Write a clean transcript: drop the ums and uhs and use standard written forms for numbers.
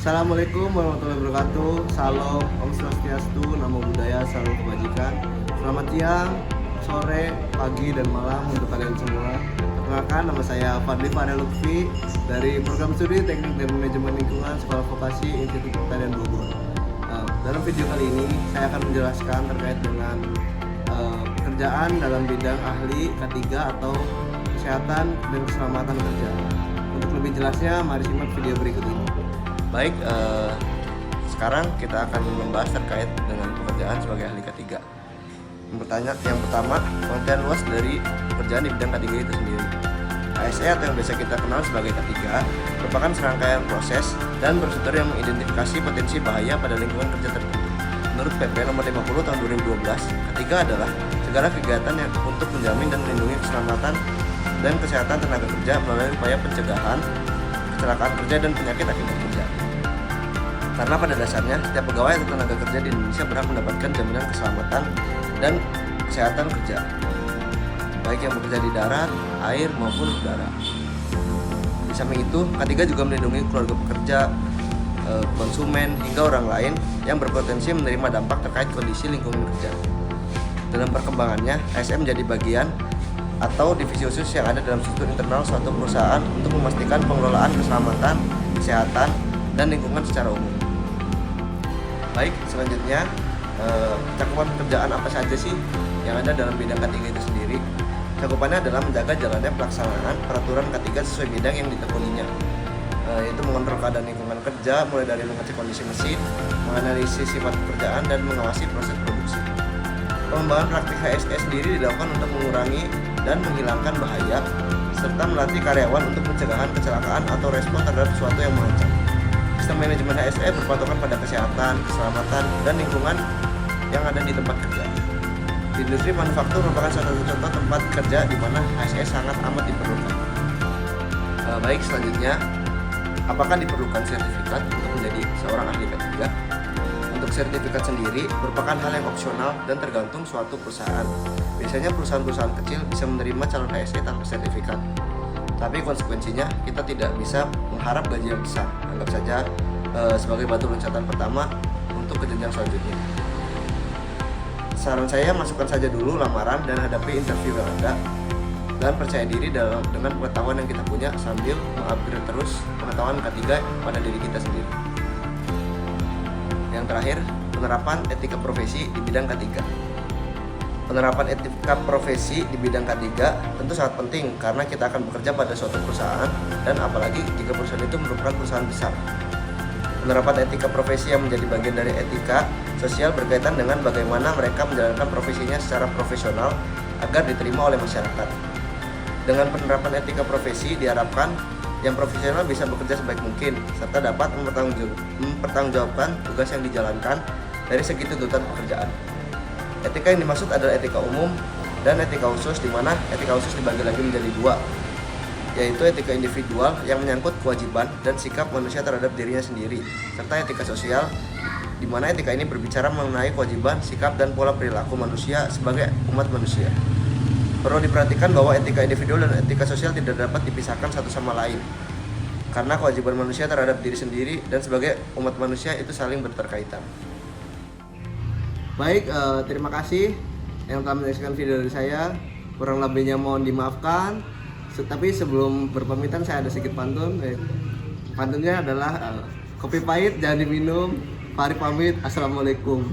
Assalamualaikum warahmatullahi wabarakatuh. Salam, Om Swastiastu, Namo Buddhaya, salam kebajikan. Selamat siang, sore, pagi, dan malam untuk kalian semua. Perkenalkan, nama saya Fadli Farel Lutfi dari Program Studi Teknik dan Manajemen Lingkungan Sekolah Vokasi Institut Pertanian Bogor. Dalam video kali ini, saya akan menjelaskan terkait dengan pekerjaan dalam bidang ahli K3 atau kesehatan dan keselamatan kerja. Untuk lebih jelasnya, mari simak video berikut ini. Baik, sekarang kita akan membahas terkait dengan pekerjaan sebagai ahli K3. Yang pertama, pengertian luas dari pekerjaan di bidang K3 itu sendiri. ASE atau yang biasa kita kenal sebagai K3 merupakan serangkaian proses dan prosedur yang mengidentifikasi potensi bahaya pada lingkungan kerja tertentu. Menurut PP nomor 50 tahun 2012, K3 adalah segala kegiatan yang untuk menjamin dan melindungi keselamatan dan kesehatan tenaga kerja melalui upaya pencegahan kecelakaan kerja dan penyakit akibat kerja. Karena pada dasarnya setiap pegawai atau tenaga kerja di Indonesia berhak mendapatkan jaminan keselamatan dan kesehatan kerja, baik yang bekerja di darat, air maupun udara. Di samping itu, K3 juga melindungi keluarga pekerja, konsumen hingga orang lain yang berpotensi menerima dampak terkait kondisi lingkungan kerja. Dalam perkembangannya, ASN menjadi bagian atau divisi khusus yang ada dalam struktur internal suatu perusahaan untuk memastikan pengelolaan keselamatan, kesehatan, dan lingkungan secara umum. Baik, selanjutnya cakupan pekerjaan apa saja sih yang ada dalam bidang K3 itu sendiri? Cakupannya adalah menjaga jalannya pelaksanaan peraturan K3 sesuai bidang yang ditekuninya, yaitu mengontrol keadaan lingkungan kerja mulai dari mengecek kondisi mesin, menganalisis sifat pekerjaan, dan mengawasi proses produksi. Pengembangan praktik HSE sendiri dilakukan untuk mengurangi dan menghilangkan bahaya, serta melatih karyawan untuk pencegahan kecelakaan atau respon terhadap sesuatu yang mengancam. Sistem manajemen HSE berpatokan pada kesehatan, keselamatan, dan lingkungan yang ada di tempat kerja. Di industri manufaktur merupakan salah satu contoh tempat kerja di mana HSE sangat amat diperlukan. Baik, selanjutnya, apakah diperlukan sertifikat untuk menjadi seorang ahli K3? Untuk sertifikat sendiri merupakan hal yang opsional dan tergantung suatu perusahaan. Biasanya perusahaan-perusahaan kecil bisa menerima calon HSE tanpa sertifikat. Tapi konsekuensinya kita tidak bisa mengharap gaji yang besar. Anggap saja sebagai batu loncatan pertama untuk ke jenjang selanjutnya. Saran saya, masukkan saja dulu lamaran dan hadapi interview yang ada, dan percaya diri dengan pengetahuan yang kita punya sambil mengupgrade terus pengetahuan K3 pada diri kita sendiri. Yang terakhir, penerapan etika profesi di bidang K3. Penerapan etika profesi di bidang K3 tentu sangat penting karena kita akan bekerja pada suatu perusahaan, dan apalagi jika perusahaan itu merupakan perusahaan besar. Penerapan etika profesi yang menjadi bagian dari etika sosial berkaitan dengan bagaimana mereka menjalankan profesinya secara profesional agar diterima oleh masyarakat. Dengan penerapan etika profesi diharapkan yang profesional bisa bekerja sebaik mungkin serta dapat mempertanggungjawabkan tugas yang dijalankan dari segi tuntutan pekerjaan. Etika yang dimaksud adalah etika umum dan etika khusus, di mana etika khusus dibagi lagi menjadi dua, yaitu etika individual yang menyangkut kewajiban dan sikap manusia terhadap dirinya sendiri, serta etika sosial, di mana etika ini berbicara mengenai kewajiban, sikap, dan pola perilaku manusia sebagai umat manusia. Perlu diperhatikan bahwa etika individual dan etika sosial tidak dapat dipisahkan satu sama lain, karena kewajiban manusia terhadap diri sendiri dan sebagai umat manusia itu saling berterkaitan. Baik, terima kasih yang telah menyaksikan video dari saya. Kurang lebihnya mohon dimaafkan. Tapi sebelum berpamitan, saya ada sedikit pantun. Pantunnya adalah kopi pahit jangan diminum. Mari pamit. Assalamualaikum.